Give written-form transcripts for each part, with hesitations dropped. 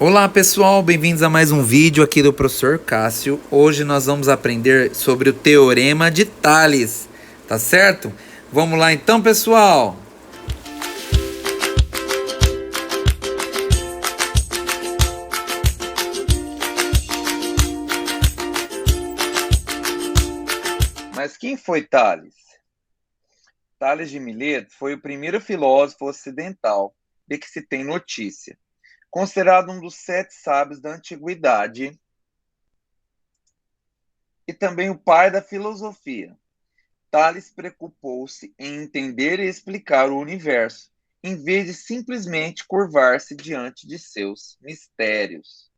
Olá pessoal, bem-vindos a mais um vídeo aqui do professor Cássio. Hoje nós vamos aprender sobre o Teorema de Tales, tá certo? Vamos lá então, pessoal! Mas quem foi Tales? Tales de Mileto foi o primeiro filósofo ocidental de que se tem notícia, considerado um dos 7 sábios da antiguidade e também o pai da filosofia. Tales preocupou-se em entender e explicar o universo, em vez de simplesmente curvar-se diante de seus mistérios.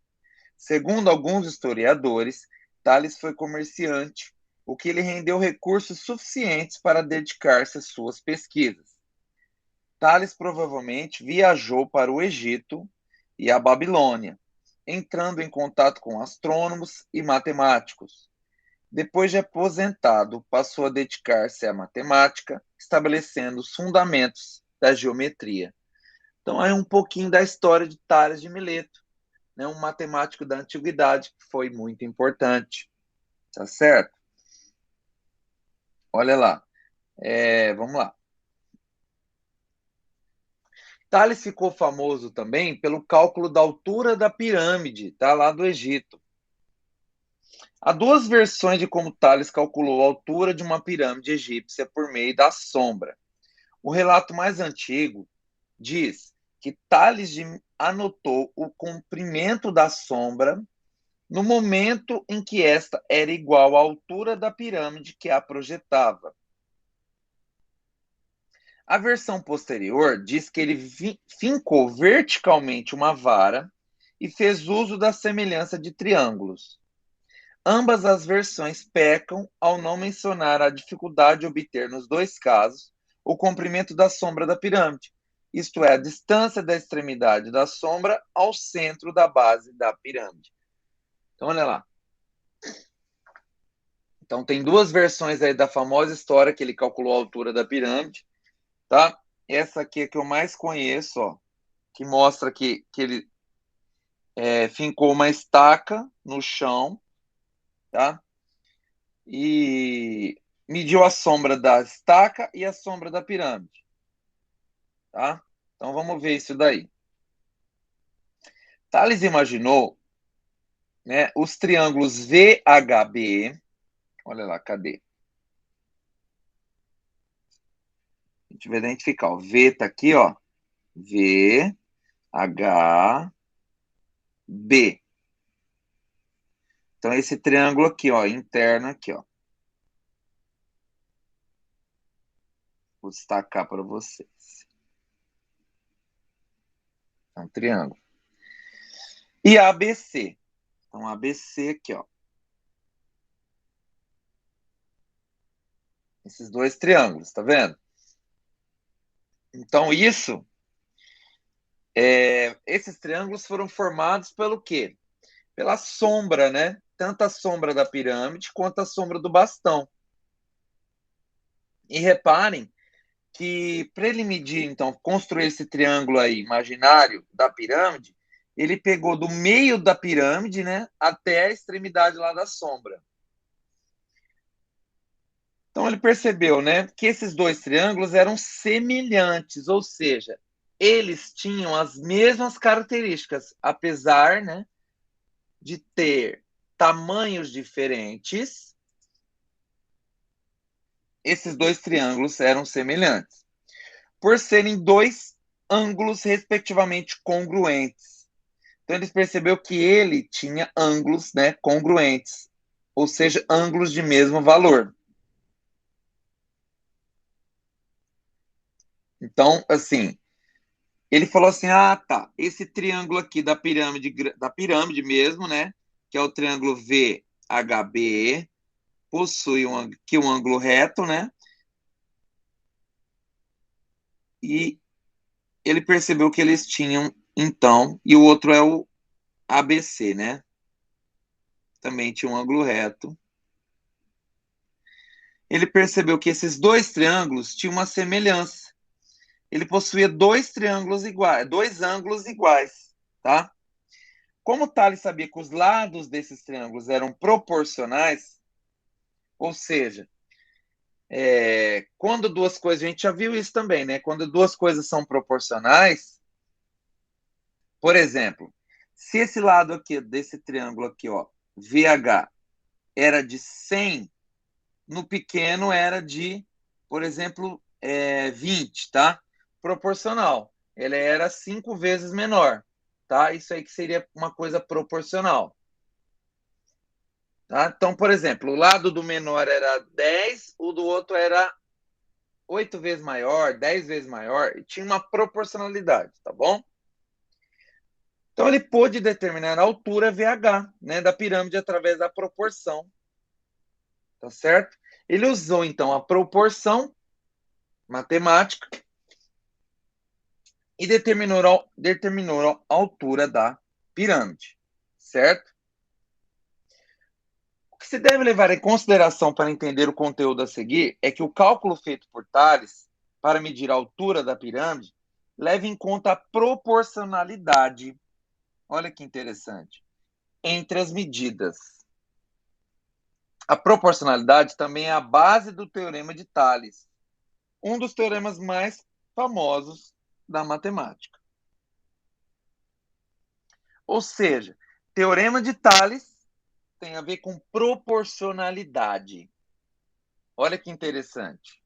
Segundo alguns historiadores, Tales foi comerciante, o que lhe rendeu recursos suficientes para dedicar-se às suas pesquisas. Tales provavelmente viajou para o Egito e a Babilônia, entrando em contato com astrônomos e matemáticos. Depois de aposentado, passou a dedicar-se à matemática, estabelecendo os fundamentos da geometria. Então, é um pouquinho da história de Tales de Mileto, né? Um matemático da antiguidade que foi muito importante. Tá certo? Olha lá. Vamos lá. Tales ficou famoso também pelo cálculo da altura da pirâmide, tá? Lá do Egito. Há 2 versões de como Tales calculou a altura de uma pirâmide egípcia por meio da sombra. O relato mais antigo diz que Tales anotou o comprimento da sombra no momento em que esta era igual à altura da pirâmide que a projetava. A versão posterior diz que ele fincou verticalmente uma vara e fez uso da semelhança de triângulos. Ambas as versões pecam ao não mencionar a dificuldade de obter, nos 2 casos, o comprimento da sombra da pirâmide, isto é, a distância da extremidade da sombra ao centro da base da pirâmide. Então, olha lá. Então, tem 2 versões aí da famosa história que ele calculou a altura da pirâmide, tá? Essa aqui é que eu mais conheço, ó, que mostra que ele fincou uma estaca no chão, tá? E mediu a sombra da estaca e a sombra da pirâmide, tá? Então vamos ver isso daí. Tales imaginou, né, os triângulos VHB. Olha lá, cadê? A gente vai identificar, o V tá aqui, ó. VHB. Então esse triângulo aqui, ó, interno aqui, ó. Vou destacar para vocês. É um triângulo. E ABC. Então, ABC aqui, ó. Esses 2 triângulos, tá vendo? Então, esses triângulos foram formados pelo quê? Pela sombra, né? Tanto a sombra da pirâmide quanto a sombra do bastão. E reparem que para ele medir, então, construir esse triângulo aí imaginário da pirâmide, ele pegou do meio da pirâmide, né, até a extremidade lá da sombra. Então ele percebeu, né, que esses 2 triângulos eram semelhantes, ou seja, eles tinham as mesmas características, apesar, né, de ter tamanhos diferentes. Esses 2 triângulos eram semelhantes, por serem 2 ângulos respectivamente congruentes. Então ele percebeu que ele tinha ângulos, né, congruentes, ou seja, ângulos de mesmo valor. Então, assim, ele falou assim: ah, tá, esse triângulo aqui da pirâmide mesmo, né, que é o triângulo VHB, possui aqui um ângulo reto, né, e ele percebeu que eles tinham, então, e o outro é o ABC, né, também tinha um ângulo reto. Ele percebeu que esses 2 triângulos tinham uma semelhança. Ele possuía 2 triângulos iguais, 2 ângulos iguais, tá? Como Tales sabia que os lados desses triângulos eram proporcionais, ou seja, quando duas coisas, a gente já viu isso também, né? Quando duas coisas são proporcionais, por exemplo, se esse lado aqui, desse triângulo aqui, ó, VH, era de 100, no pequeno era de, por exemplo, 20, tá? Proporcional. Ele era 5 vezes menor, tá? Isso aí que seria uma coisa proporcional. Tá? Então, por exemplo, o lado do menor era 10, o do outro era 8 vezes maior, 10 vezes maior, e tinha uma proporcionalidade, tá bom? Então, ele pôde determinar a altura VH, né, da pirâmide através da proporção, tá certo? Ele usou, então, a proporção matemática e determinou a altura da pirâmide, certo? O que se deve levar em consideração para entender o conteúdo a seguir é que o cálculo feito por Tales para medir a altura da pirâmide leva em conta a proporcionalidade, olha que interessante, entre as medidas. A proporcionalidade também é a base do teorema de Tales, um dos teoremas mais famosos da matemática. Ou seja, teorema de Tales tem a ver com proporcionalidade. Olha que interessante.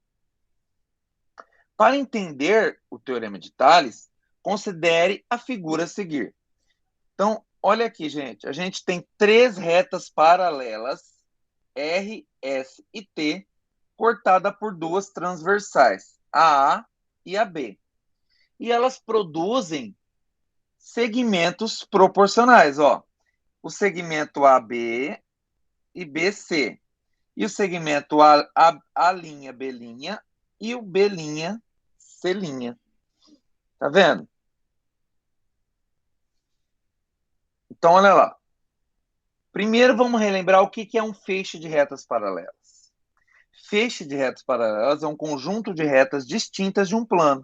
Para entender o teorema de Tales, considere a figura a seguir. Então, olha aqui, gente. A gente tem três retas paralelas, R, S e T, cortada por duas transversais, a A e a B. E elas produzem segmentos proporcionais, ó. O segmento AB e BC. E o segmento A', B' e o B', C'. Tá vendo? Então, olha lá. Primeiro, vamos relembrar o que é um feixe de retas paralelas. Feixe de retas paralelas é um conjunto de retas distintas de um plano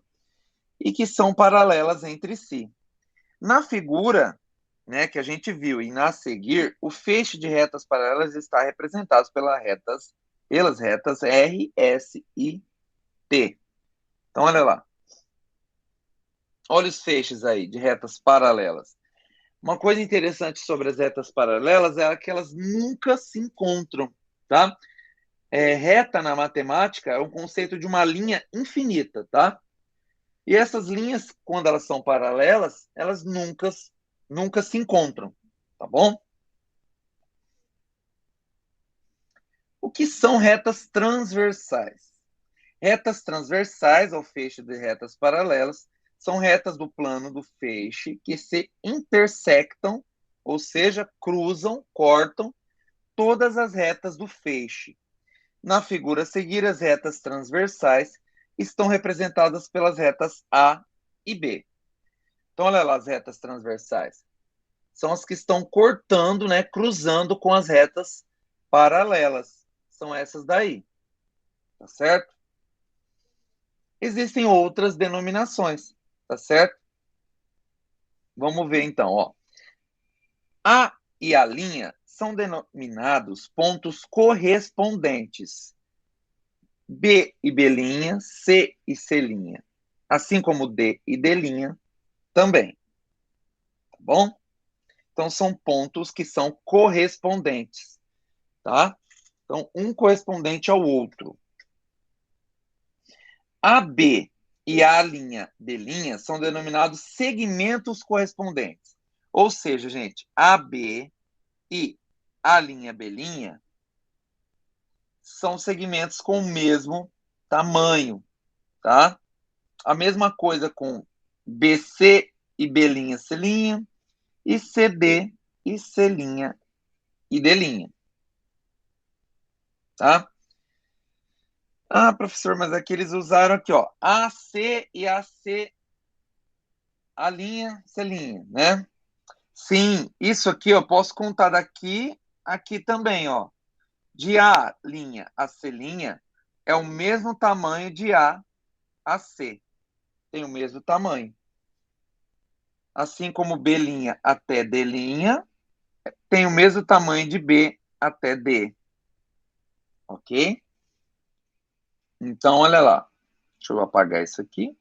e que são paralelas entre si. Na figura, né, que a gente viu e na seguir, o feixe de retas paralelas está representado pelas retas R, S e T. Então, olha lá. Olha os feixes aí de retas paralelas. Uma coisa interessante sobre as retas paralelas é que elas nunca se encontram, tá? Reta na matemática é um conceito de uma linha infinita, tá? E essas linhas, quando elas são paralelas, elas nunca se encontram, tá bom? O que são retas transversais? Retas transversais ao feixe de retas paralelas são retas do plano do feixe que se intersectam, ou seja, cruzam, cortam todas as retas do feixe. Na figura a seguir, as retas transversais estão representadas pelas retas A e B. Então, olha lá as retas transversais. São as que estão cortando, né, cruzando com as retas paralelas. São essas daí, tá certo? Existem outras denominações, tá certo? Vamos ver então, ó. A e a linha são denominados pontos correspondentes. B e B', C e C', assim como D e D' também, tá bom? Então são pontos que são correspondentes, tá? Então um correspondente ao outro. AB e B' são denominados segmentos correspondentes. Ou seja, gente, AB e B' são segmentos com o mesmo tamanho, tá? A mesma coisa com BC e B', C', e CD e C' e D', tá? Ah, professor, mas aqui eles usaram aqui, ó, AC e AC, C', né? Sim, isso aqui eu posso contar daqui, aqui também, ó. De A' a C' é o mesmo tamanho de A a C. Tem o mesmo tamanho. assim como B' até D', tem o mesmo tamanho de B até D. Ok? Então, olha lá. Deixa eu apagar isso aqui.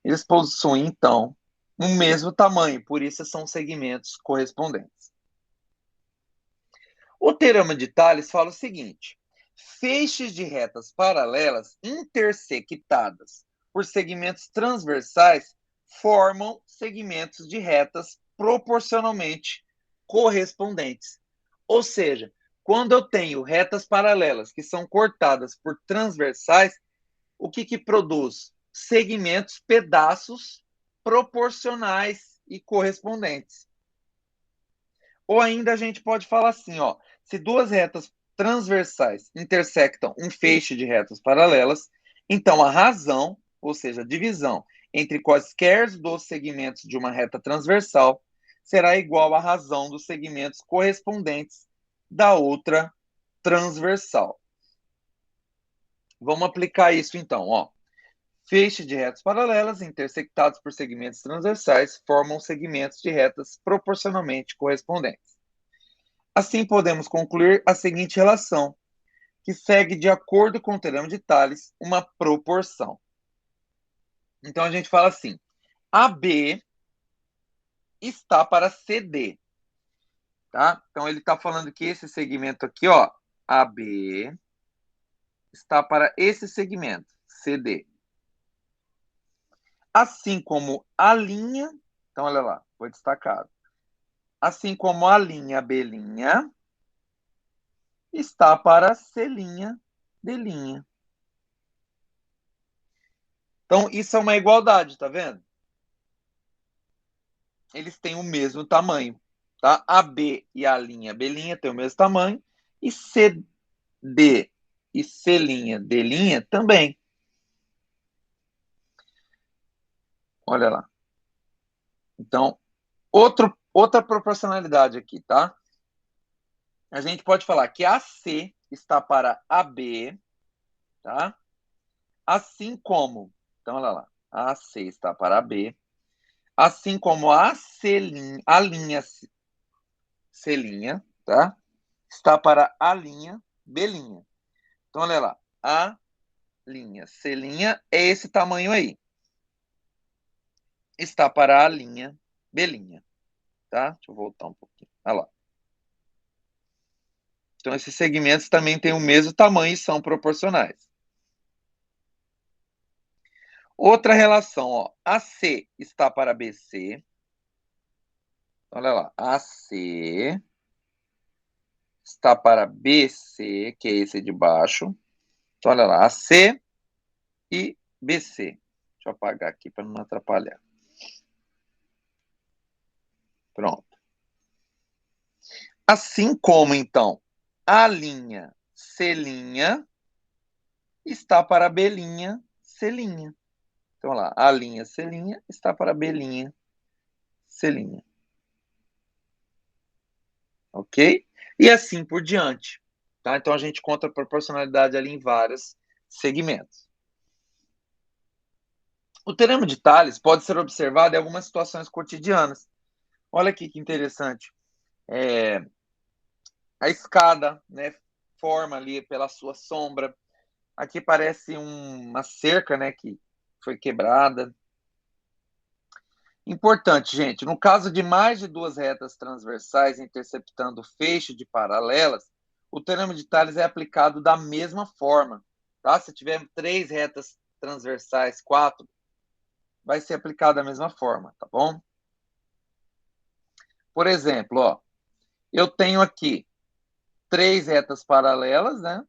Eles possuem, então, o mesmo tamanho, por isso são segmentos correspondentes. O teorema de Tales fala o seguinte: feixes de retas paralelas intersectadas por segmentos transversais formam segmentos de retas proporcionalmente correspondentes. Ou seja, quando eu tenho retas paralelas que são cortadas por transversais, o que produz? Segmentos, pedaços proporcionais e correspondentes. Ou ainda a gente pode falar assim, ó, se duas retas transversais intersectam um feixe de retas paralelas, então a razão, ou seja, a divisão entre quaisquer dos segmentos de uma reta transversal será igual à razão dos segmentos correspondentes da outra transversal. Vamos aplicar isso então, ó. Feixe de retas paralelas intersectados por segmentos transversais formam segmentos de retas proporcionalmente correspondentes. Assim, podemos concluir a seguinte relação, que segue de acordo com o teorema de Tales, uma proporção. Então, a gente fala assim, AB está para CD. Tá? Então, ele está falando que esse segmento aqui, ó, AB, está para esse segmento, CD. Assim como a linha, então, olha lá, foi destacado. Assim como a linha B' está para C', D'. Então, isso é uma igualdade, tá vendo? Eles têm o mesmo tamanho, tá? A B e a linha B' têm o mesmo tamanho, e CD e C', D' também. Olha lá. Então, outra proporcionalidade aqui, tá? A gente pode falar que AC está para AB, tá? Assim como, então olha lá, AC está para AB, assim como a linha C', tá? Está para a linha B'. Então olha lá, a linha C' é esse tamanho aí. Está para a linha B', tá? Deixa eu voltar um pouquinho. Olha lá. Então esses segmentos também têm o mesmo tamanho e são proporcionais. Outra relação, ó, AC está para BC. Olha lá, AC está para BC, que é esse de baixo. Então, olha lá, AC e BC. Deixa eu apagar aqui para não atrapalhar. Pronto. Assim como, então, a linha C' está para B', C'. Então, olha lá, a linha C' está para B', C'. Ok? E assim por diante. Tá? Então, a gente conta a proporcionalidade ali em vários segmentos. O teorema de Tales pode ser observado em algumas situações cotidianas. Olha aqui que interessante. A escada, né, forma ali pela sua sombra. Aqui parece uma cerca, né, que foi quebrada. Importante, gente, no caso de mais de duas retas transversais interceptando o feixe de paralelas, o teorema de Tales é aplicado da mesma forma. Tá? Se tiver três retas transversais, quatro, vai ser aplicado da mesma forma, tá bom? Por exemplo, ó, eu tenho aqui três retas paralelas, né?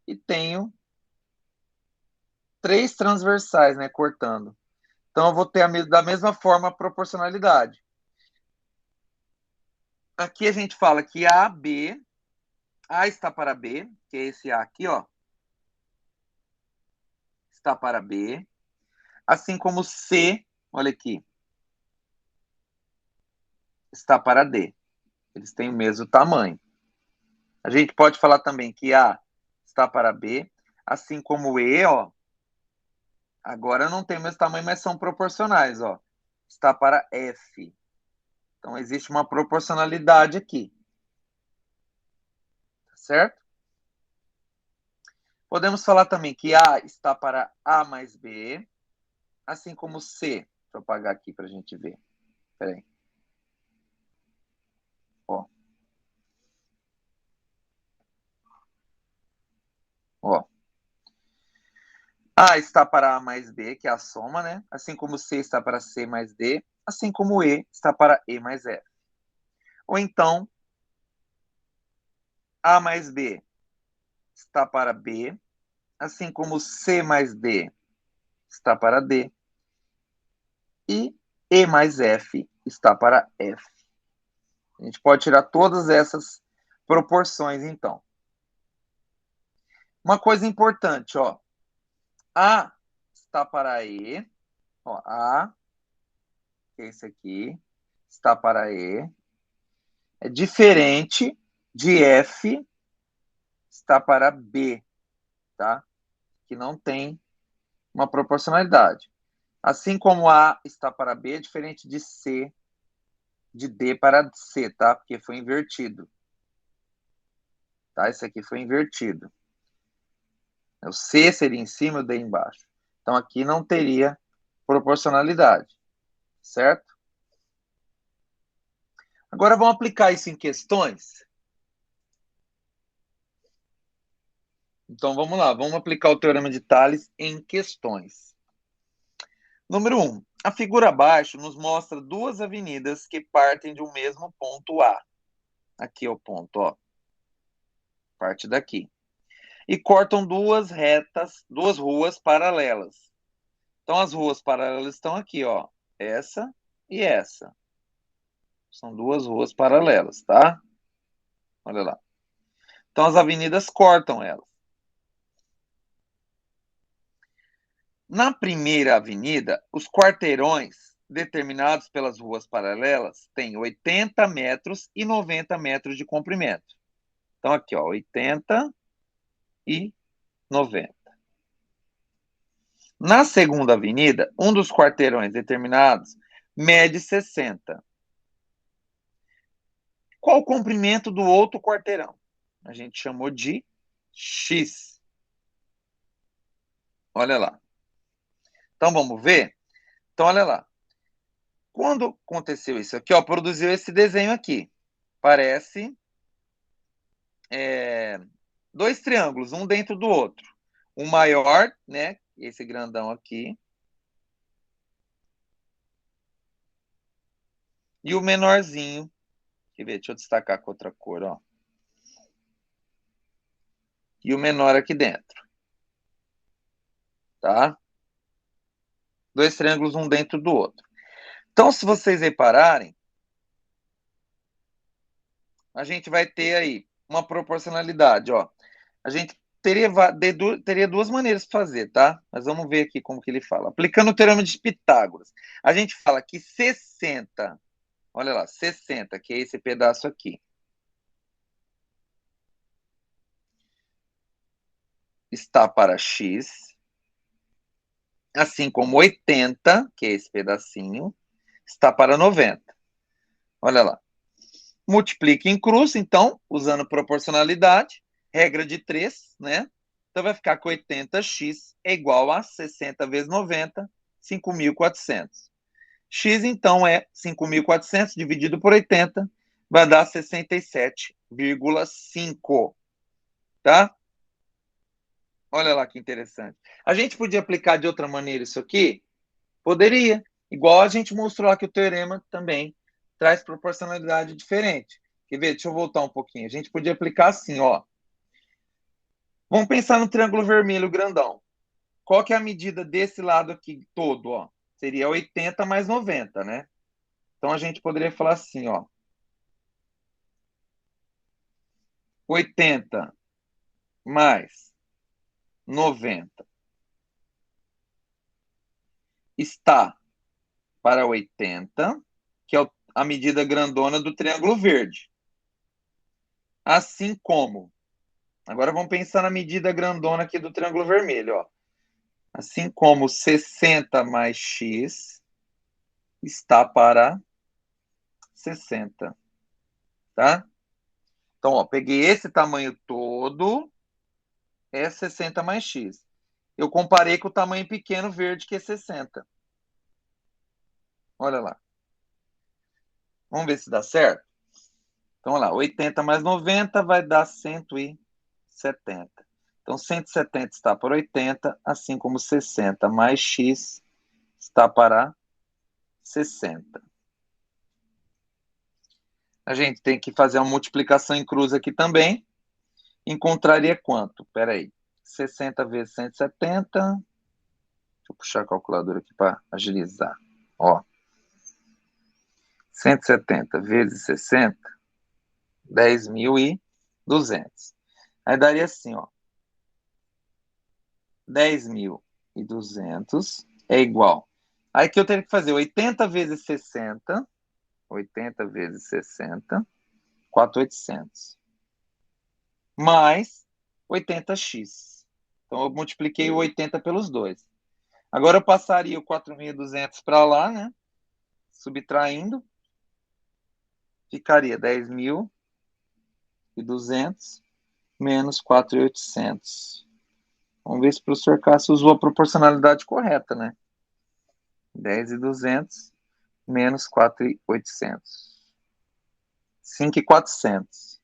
E tenho três transversais, né? Cortando. Então, eu vou ter da mesma forma a proporcionalidade. Aqui a gente fala que A está para B, que é esse A aqui, ó. Está para B. Assim como C, olha aqui, está para D. Eles têm o mesmo tamanho. A gente pode falar também que A está para B, assim como E, ó, Agora não tem o mesmo tamanho, mas são proporcionais, ó. Está para F. Então, existe uma proporcionalidade aqui. Tá certo? Podemos falar também que A está para A mais B, assim como C. Deixa eu apagar aqui para a gente ver. Espera aí. Ó. Ó. A está para A mais B, que é a soma, né? Assim como C está para C mais D, assim como E está para E mais F. Ou então, A mais B está para B, assim como C mais D está para D, e E mais F está para F. A gente pode tirar todas essas proporções, então. Uma coisa importante, ó. A está para E, ó, A, que é esse aqui, está para E. É diferente de F está para B, tá? Que não tem uma proporcionalidade. Assim como A está para B, é diferente de C, de D para C, tá? Porque foi invertido. Tá? Esse aqui foi invertido. O C seria em cima e o D embaixo. Então, aqui não teria proporcionalidade, certo? Agora, vamos aplicar isso em questões? Então, vamos lá. Vamos aplicar o Teorema de Tales em questões. Número 1. A figura abaixo nos mostra duas avenidas que partem de um mesmo ponto A. Aqui é o ponto, ó. Parte daqui. E cortam duas ruas paralelas. Então, as ruas paralelas estão aqui, ó. Essa e essa. São duas ruas paralelas, tá? Olha lá. Então, as avenidas cortam elas. Na primeira avenida, os quarteirões determinados pelas ruas paralelas têm 80 metros e 90 metros de comprimento. Então, aqui, ó, 80 e 90. Na segunda avenida, um dos quarteirões determinados mede 60. Qual o comprimento do outro quarteirão? A gente chamou de X. Olha lá. Então, vamos ver? Então, olha lá. Quando aconteceu isso aqui, ó, produziu esse desenho aqui. Parece dois triângulos, um dentro do outro. O maior, né? Esse grandão aqui. E o menorzinho. Quer ver? Deixa eu destacar com outra cor, ó. E o menor aqui dentro. Tá? Dois triângulos, um dentro do outro. Então, se vocês repararem, a gente vai ter aí uma proporcionalidade, ó. A gente teria duas maneiras de fazer, tá? Mas vamos ver aqui como que ele fala. Aplicando o teorema de Pitágoras, a gente fala que 60, olha lá, 60, que é esse pedaço aqui, está para x, assim como 80, que é esse pedacinho, está para 90. Olha lá. Multiplique em cruz, então, usando proporcionalidade, regra de 3, né? Então vai ficar que 80x é igual a 60 vezes 90, 5.400. X, então, é 5.400 dividido por 80, vai dar 67,5, tá? Olha lá que interessante. A gente podia aplicar de outra maneira isso aqui? Poderia. Igual a gente mostrou lá que o teorema também traz proporcionalidade diferente. Quer ver? Deixa eu voltar um pouquinho. A gente podia aplicar assim, ó. Vamos pensar no triângulo vermelho grandão. Qual que é a medida desse lado aqui todo, ó? Seria 80 mais 90, né? Então a gente poderia falar assim, ó. 80 mais 90 está para 80, que é a medida grandona do triângulo verde. Assim como, agora vamos pensar na medida grandona aqui do triângulo vermelho, ó. Assim como 60 mais x está para 60, tá? Então, ó, peguei esse tamanho todo, é 60 mais x. Eu comparei com o tamanho pequeno verde, que é 60. Olha lá. Vamos ver se dá certo? Então, olha lá, 80 mais 90 vai dar 170. Então, 170 está para 80, assim como 60 mais x está para 60. A gente tem que fazer uma multiplicação em cruz aqui também. Encontraria quanto? Espera aí. 60 vezes 170. Deixa eu puxar a calculadora aqui para agilizar. Ó. 170 vezes 60, 10.200. Aí daria assim, ó. 10.200 é igual. Aí que eu teria que fazer 80 vezes 60. 80 vezes 60, 4.800. Mais 80x. Então, eu multipliquei o 80 pelos dois. Agora, eu passaria o 4.200 para lá, né? Subtraindo. Ficaria 10.200 menos 4.800. Vamos ver se o professor Cássio usou a proporcionalidade correta, né? 10.200 menos 4.800. 5.400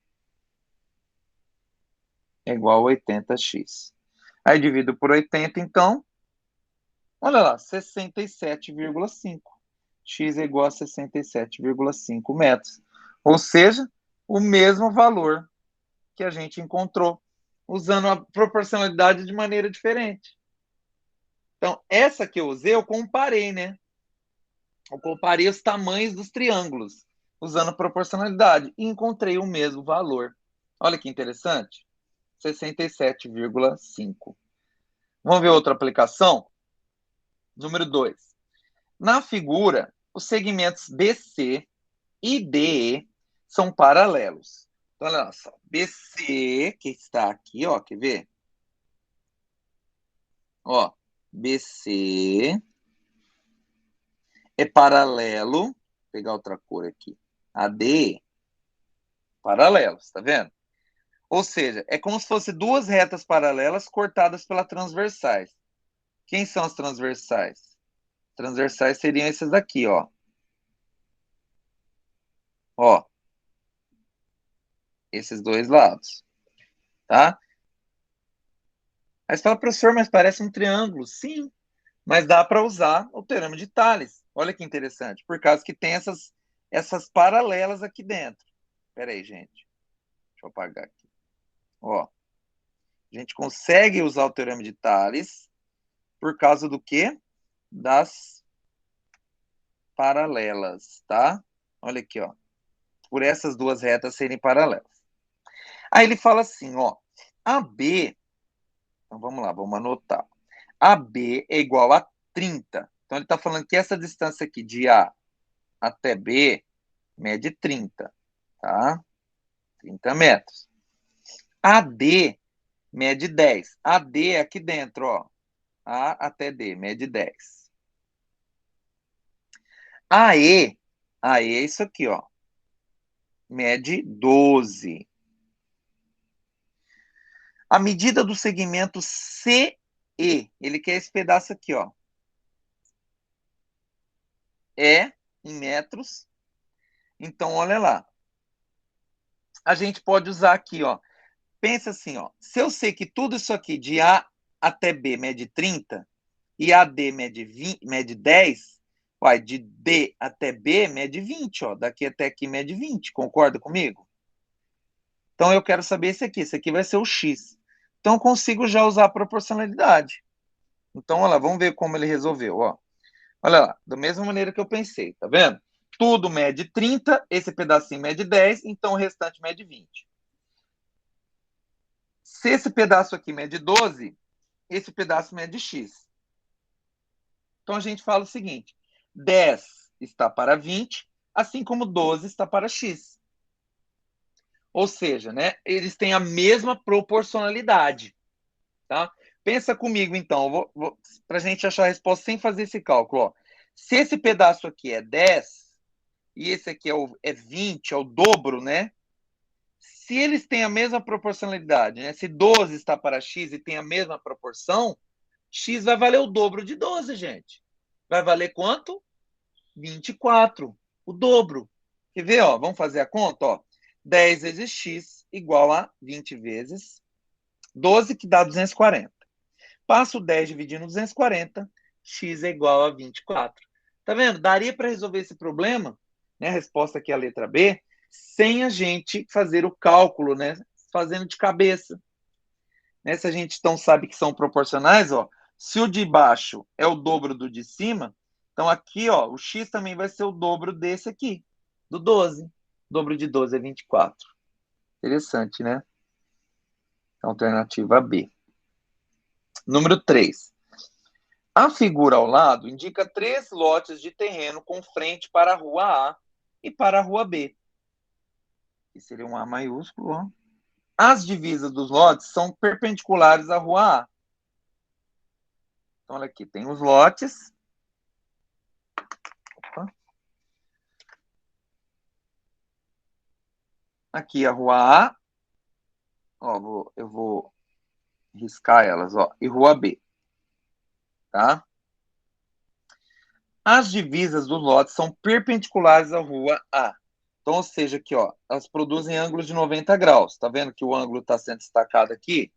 é igual a 80x. Aí divido por 80, então, olha lá, 67,5. X é igual a 67,5 metros. Ou seja, o mesmo valor que a gente encontrou, usando a proporcionalidade de maneira diferente. Então, essa que eu usei, eu comparei, né? Eu comparei os tamanhos dos triângulos, usando proporcionalidade, e encontrei o mesmo valor. Olha que interessante. 67,5. Vamos ver outra aplicação? Número 2. Na figura, os segmentos BC e DE são paralelos. Então, olha só. BC, que está aqui, ó, quer ver? Ó, BC é paralelo, vou pegar outra cor aqui. A DE, paralelos, tá vendo? Ou seja, é como se fossem duas retas paralelas cortadas pelas transversais. Quem são as transversais? Transversais seriam esses daqui, ó. Ó. Esses dois lados, tá? Aí você fala, professor, mas parece um triângulo. Sim, mas dá para usar o teorema de Tales. Olha que interessante, por causa que tem essas paralelas aqui dentro. Espera aí, gente. Deixa eu apagar aqui. Ó. A gente consegue usar o teorema de Tales por causa do quê? Das paralelas, tá? Olha aqui, ó. Por essas duas retas serem paralelas. Aí ele fala assim, ó. AB, então vamos lá, vamos anotar. AB é igual a 30. Então ele está falando que essa distância aqui de A até B mede 30, tá? 30 metros. AD mede 10. AD é aqui dentro, ó. A até D, mede 10. AE é isso aqui, ó. Mede 12. A medida do segmento CE, ele quer esse pedaço aqui, ó. É em metros. Então, olha lá. A gente pode usar aqui, ó. Pensa assim, ó. Se eu sei que tudo isso aqui de A até B mede 30 e AD mede 20, mede 10, vai, de D até B mede 20, ó. Daqui até aqui mede 20. Concorda comigo? Então eu quero saber esse aqui. Esse aqui vai ser o X. Então eu consigo já usar a proporcionalidade. Então, olha lá, vamos ver como ele resolveu, ó. Olha lá, da mesma maneira que eu pensei, tá vendo? Tudo mede 30, esse pedacinho mede 10, então o restante mede 20. Se esse pedaço aqui mede 12, esse pedaço mede x. Então a gente fala o seguinte: 10 está para 20, assim como 12 está para x. Ou seja, né, eles têm a mesma proporcionalidade. Tá? Pensa comigo, então, para a gente achar a resposta sem fazer esse cálculo. Ó. Se esse pedaço aqui é 10 e esse aqui é 20, é o dobro, né? Se eles têm a mesma proporcionalidade, né? Se 12 está para x e tem a mesma proporção, x vai valer o dobro de 12, gente. Vai valer quanto? 24, o dobro. Quer ver? Ó? Vamos fazer a conta? Ó. 10 vezes x igual a 20 vezes 12, que dá 240. Passo 10 dividindo 240, x é igual a 24. Tá vendo? Daria para resolver esse problema, né? A resposta aqui é a letra B, sem a gente fazer o cálculo, né? Fazendo de cabeça. Né? Se a gente então sabe que são proporcionais, ó, se o de baixo é o dobro do de cima, então aqui, ó, o x também vai ser o dobro desse aqui, do 12. O dobro de 12 é 24. Interessante, né? Alternativa B. Número 3. A figura ao lado indica 3 lotes de terreno com frente para a rua A e para a rua B. Que seria um A maiúsculo. Ó. As divisas dos lotes são perpendiculares à rua A. Então, olha aqui, tem os lotes. Opa. Aqui a rua A. Ó, eu vou riscar elas, ó. E rua B. Tá? As divisas dos lotes são perpendiculares à rua A. Então, ou seja, aqui, ó, elas produzem ângulos de 90 graus. Tá vendo que o ângulo está sendo destacado aqui?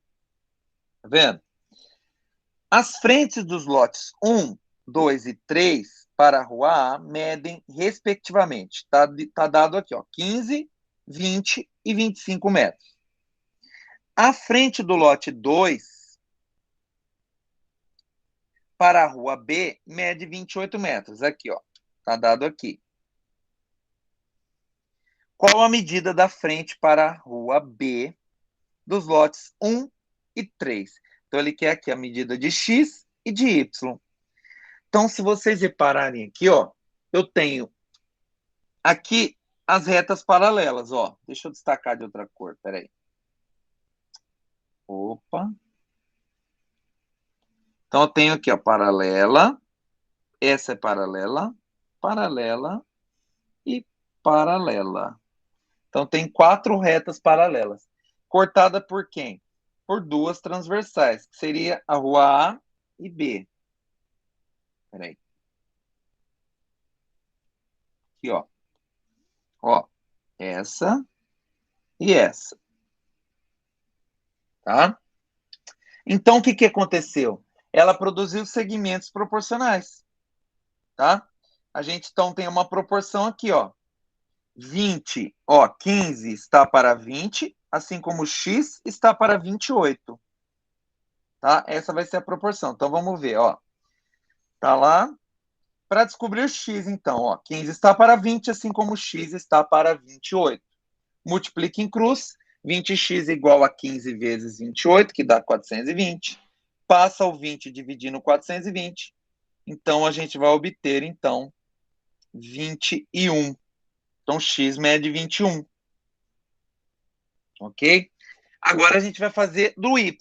Tá vendo? As frentes dos lotes 1, 2 e 3 para a rua A medem, respectivamente. Tá dado aqui, ó, 15, 20 e 25 metros. A frente do lote 2 para a rua B mede 28 metros. Aqui, ó, tá dado aqui. Qual a medida da frente para a rua B dos lotes 1 e 3? Então, ele quer aqui a medida de x e de y. Então, se vocês repararem aqui, ó, eu tenho aqui as retas paralelas, ó. Deixa eu destacar de outra cor, peraí. Opa. Então, eu tenho aqui, ó, paralela. Essa é paralela, paralela e paralela. Então, tem 4 retas paralelas. Cortada por quem? Por 2 transversais, que seria a rua A e B. Peraí. Aqui, ó. Ó, essa e essa. Tá? Então, o que aconteceu? Ela produziu segmentos proporcionais. Tá? A gente, então, tem uma proporção aqui, ó. 20, ó, 15 está para 20, assim como x está para 28. Tá? Essa vai ser a proporção. Então, vamos ver, ó. Tá lá. Para descobrir o x, então, ó, 15 está para 20, assim como x está para 28. Multiplica em cruz, 20x igual a 15 vezes 28, que dá 420. Passa o 20 dividindo 420. Então, a gente vai obter, então, 21. Então, x mede 21. Ok? Agora, a gente vai fazer do y.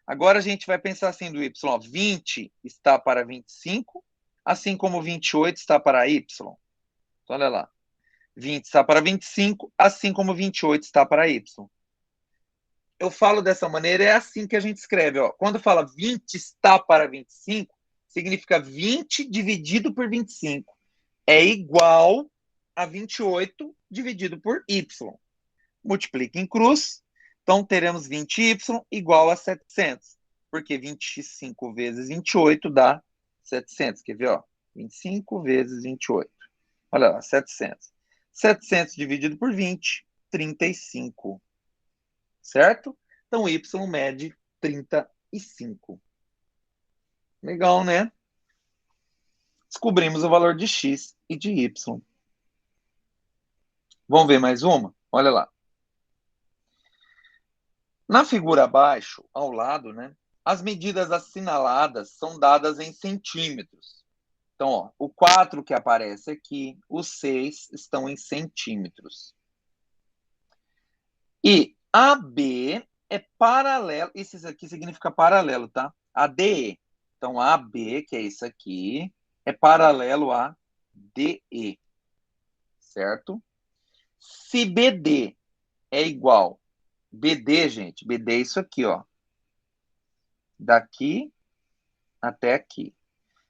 Agora, a gente vai pensar assim do y. Ó, 20 está para 25, assim como 28 está para y. Então, olha lá. 20 está para 25, assim como 28 está para y. Eu falo dessa maneira, é assim que a gente escreve. Ó. Quando fala 20 está para 25, significa 20 dividido por 25 é igual a 28 dividido por y. Multiplica em cruz, então teremos 20y igual a 700, porque 25 vezes 28 dá 700. Quer ver? Ó? 25 vezes 28. Olha lá, 700. 700 dividido por 20, 35. Certo? Então, y mede 35. Legal, né? Descobrimos o valor de x e de y. Vamos ver mais uma? Olha lá. Na figura abaixo, ao lado, né, as medidas assinaladas são dadas em centímetros. Então, ó, o 4 que aparece aqui, os 6 estão em centímetros. E AB é paralelo, isso aqui significa paralelo, tá? A DE. Então, AB, que é isso aqui, é paralelo a DE, certo? Se BD é igual, BD, gente, BD é isso aqui, ó. Daqui até aqui.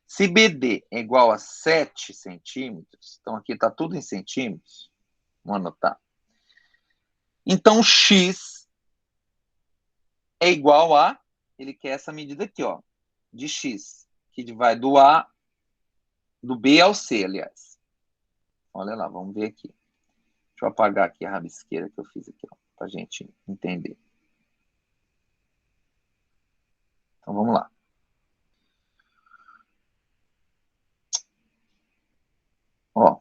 Se BD é igual a 7 centímetros, então aqui está tudo em centímetros, vamos anotar. Então, X é igual a, ele quer essa medida aqui, ó, de X, que vai do A, do B ao C, aliás. Olha lá, vamos ver aqui. Deixa eu apagar aqui a rabisqueira que eu fiz aqui, ó, para a gente entender. Então, vamos lá. Ó.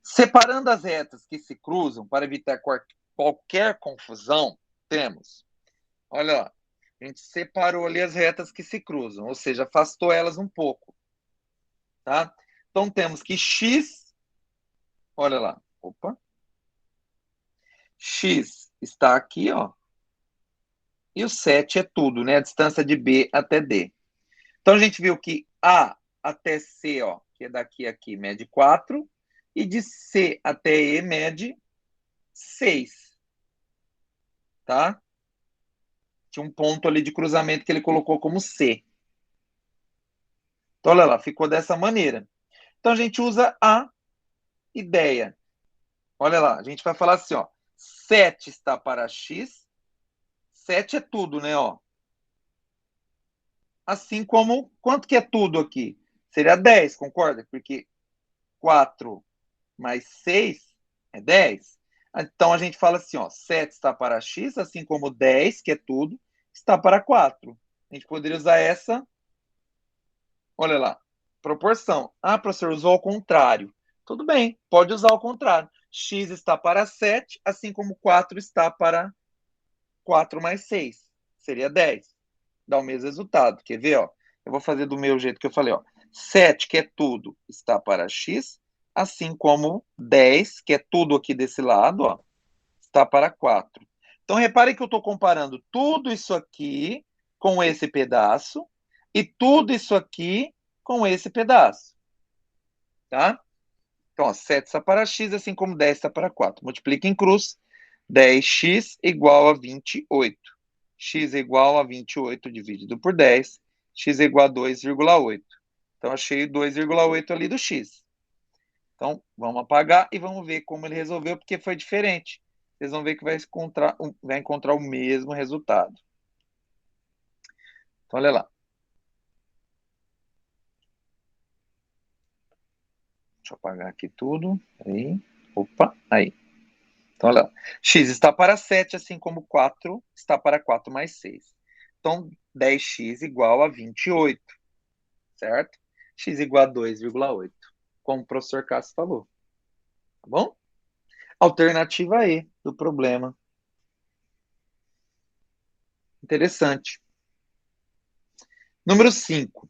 Separando as retas que se cruzam para evitar qualquer confusão, temos, olha lá, a gente separou ali as retas que se cruzam, ou seja, afastou elas um pouco, tá? Então temos que x, olha lá, opa, x está aqui, ó, e o 7 é tudo, né? A distância de B até D. Então a gente viu que A até C, ó, que é daqui a aqui, mede 4, e de C até E mede 6, tá? Tinha um ponto ali de cruzamento que ele colocou como C. Então, olha lá, ficou dessa maneira. Então, a gente usa a ideia. Olha lá, a gente vai falar assim, ó. 7 está para x. 7 é tudo, né, ó. Assim como, quanto que é tudo aqui? Seria 10, concorda? Porque 4 mais 6 é 10. Então, a gente fala assim, ó. 7 está para x, assim como 10, que é tudo, está para 4. A gente poderia usar essa. Olha lá, proporção. Ah, professor, usou ao contrário. Tudo bem, pode usar ao contrário. X está para 7, assim como 4 está para 4 mais 6. Seria 10. Dá o mesmo resultado. Quer ver? Ó? Eu vou fazer do meu jeito que eu falei. Ó. 7, que é tudo, está para x, assim como 10, que é tudo aqui desse lado, ó, está para 4. Então, repare que eu estou comparando tudo isso aqui com esse pedaço e tudo isso aqui com esse pedaço, tá? Então, ó, 7 está para x, assim como 10 está para 4. Multiplica em cruz, 10x igual a 28. X é igual a 28 dividido por 10, x é igual a 2,8. Então, achei 2,8 ali do x. Então, vamos apagar e vamos ver como ele resolveu, porque foi diferente. Vocês vão ver que vai encontrar o mesmo resultado. Então, olha lá. Deixa eu apagar aqui tudo. Aí. Opa, aí. Então, olha lá. X está para 7, assim como 4 está para 4 mais 6. Então, 10x igual a 28, certo? X igual a 2,8, como o professor Cássio falou. Tá bom? Alternativa E do problema. Interessante. Número 5.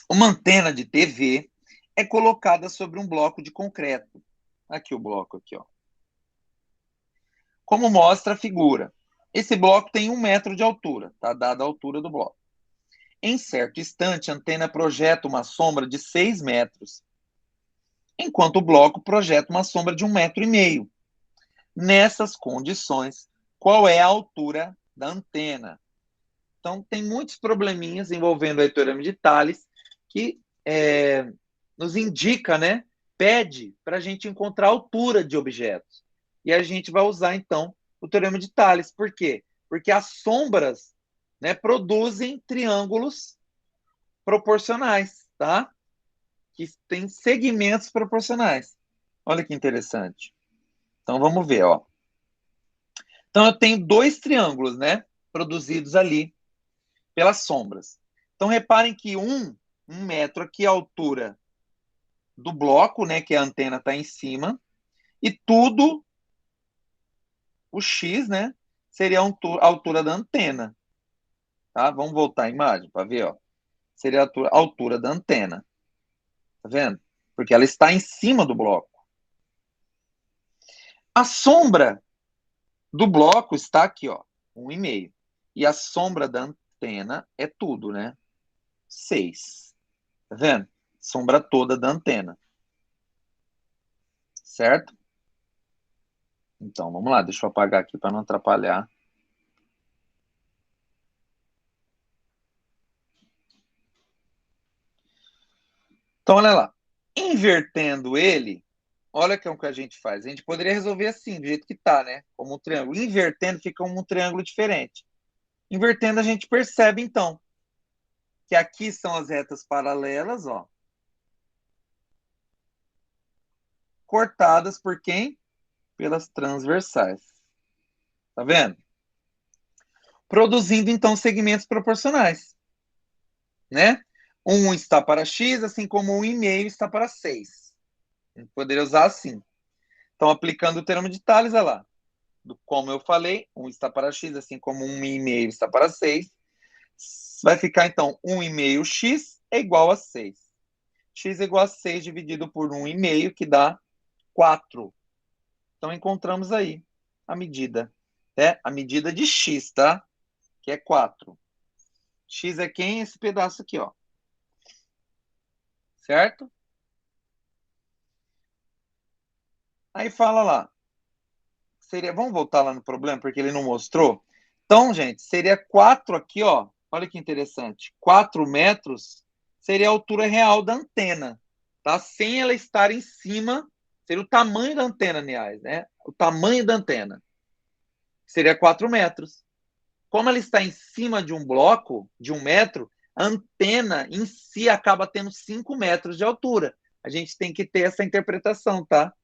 Uma antena de TV é colocada sobre um bloco de concreto. Aqui o bloco, aqui, ó. Como mostra a figura. Esse bloco tem 1 metro de altura, tá dada a altura do bloco. Em certo instante, a antena projeta uma sombra de 6 metros, enquanto o bloco projeta uma sombra de 1,5 m. Nessas condições, qual é a altura da antena? Então, tem muitos probleminhas envolvendo o teorema de Thales que nos indica, né? Pede para a gente encontrar a altura de objetos. E a gente vai usar, então, o teorema de Thales. Por quê? Porque as sombras, né, produzem triângulos proporcionais, tá? Que tem segmentos proporcionais. Olha que interessante. Então, vamos ver, ó. Então, eu tenho dois triângulos, né? Produzidos ali pelas sombras. Então, reparem que 1 metro aqui é a altura do bloco, né? Que a antena está em cima. E tudo, o X, né? Seria a altura da antena. Tá? Vamos voltar a imagem para ver, ó. Seria a altura da antena. Tá vendo? Porque ela está em cima do bloco. A sombra, do bloco está aqui, ó, 1,5. E a sombra da antena é tudo, né? 6. Tá vendo? Sombra toda da antena. Certo? Então, vamos lá. Deixa eu apagar aqui para não atrapalhar. Então, olha lá. Invertendo ele, olha que é o que a gente faz. A gente poderia resolver assim, do jeito que tá, né? Como um triângulo. Invertendo fica um triângulo diferente. Invertendo, a gente percebe, então, que aqui são as retas paralelas, ó. Cortadas por quem? Pelas transversais. Tá vendo? Produzindo, então, segmentos proporcionais, né? 1 está para x, assim como 1,5 está para 6. A gente poderia usar assim. Então, aplicando o teorema de Tales, olha lá. Como eu falei, 1 está para x, assim como 1,5 está para 6. Vai ficar, então, 1,5x é igual a 6. X é igual a 6 dividido por 1,5, que dá 4. Então, encontramos aí a medida. É a medida de x, tá? Que é 4. X é quem? Esse pedaço aqui, ó. Certo? Aí fala lá. Vamos voltar lá no problema, porque ele não mostrou. Então, gente, seria 4 aqui, ó. Olha que interessante. 4 metros seria a altura real da antena, tá? Sem ela estar em cima, seria o tamanho da antena, aliás, né? O tamanho da antena. Seria 4 metros. Como ela está em cima de um bloco de 1 metro, a antena em si acaba tendo 5 metros de altura. A gente tem que ter essa interpretação, tá?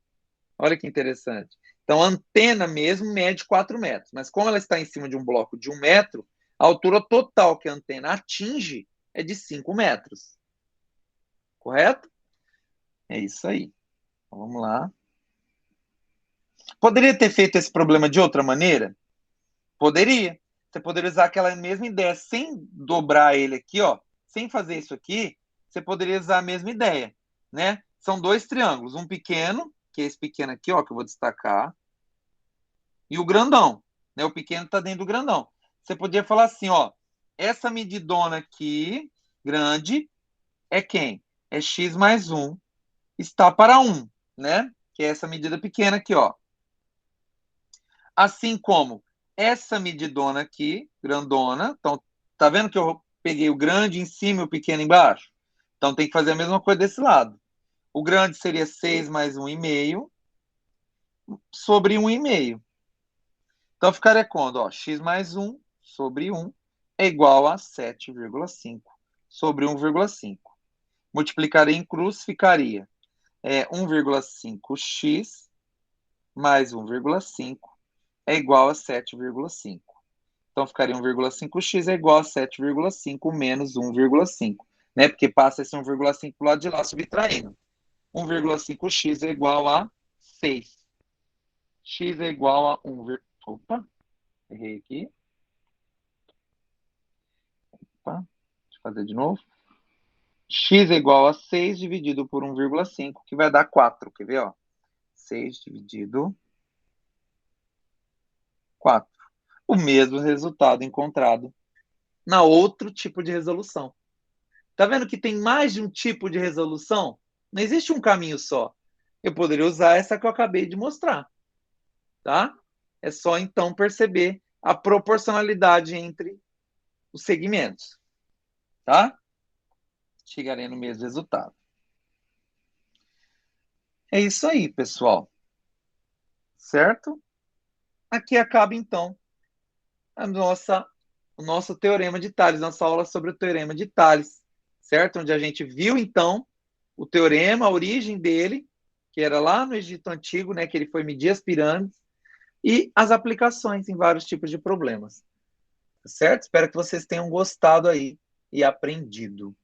Olha que interessante. Então, a antena mesmo mede 4 metros, mas como ela está em cima de um bloco de 1 metro, a altura total que a antena atinge é de 5 metros. Correto? É isso aí. Então, vamos lá. Poderia ter feito esse problema de outra maneira? Poderia. Você poderia usar aquela mesma ideia sem dobrar ele aqui, ó. Sem fazer isso aqui, você poderia usar a mesma ideia, né? São dois triângulos, um pequeno, que é esse pequeno aqui, ó, que eu vou destacar, e o grandão, né? O pequeno está dentro do grandão. Você podia falar assim, ó, essa medidona aqui, grande, é quem? É x mais 1, está para 1, né? Que é essa medida pequena aqui, ó. Assim como essa medidona aqui, grandona, então, tá vendo que eu peguei o grande em cima e o pequeno embaixo? Então, tem que fazer a mesma coisa desse lado. O grande seria 6 mais 1,5 sobre 1,5. Então, ficaria quando? Ó, x mais 1 sobre 1 é igual a 7,5 sobre 1,5. Multiplicaria em cruz, ficaria 1,5x mais 1,5 é igual a 7,5. Então, ficaria 1,5x é igual a 7,5 menos 1,5. Né? Porque passa esse 1,5 para o lado de lá, subtraindo. 1,5x é igual a 6. X é igual a 1. Opa, errei aqui. Opa, deixa eu fazer de novo. X é igual a 6 dividido por 1,5, que vai dar 4. Quer ver? Ó? 6 dividido 4. O mesmo resultado encontrado na outro tipo de resolução. Tá vendo que tem mais de um tipo de resolução? Não existe um caminho só. Eu poderia usar essa que eu acabei de mostrar, tá? É só então perceber a proporcionalidade entre os segmentos, tá? Chegarei no mesmo resultado. É isso aí, pessoal. Certo? Aqui acaba então o nosso teorema de Tales, nossa aula sobre o teorema de Tales, certo? Onde a gente viu então o teorema, a origem dele, que era lá no Egito Antigo, né, que ele foi medir as pirâmides, e as aplicações em vários tipos de problemas. Certo? Espero que vocês tenham gostado aí e aprendido.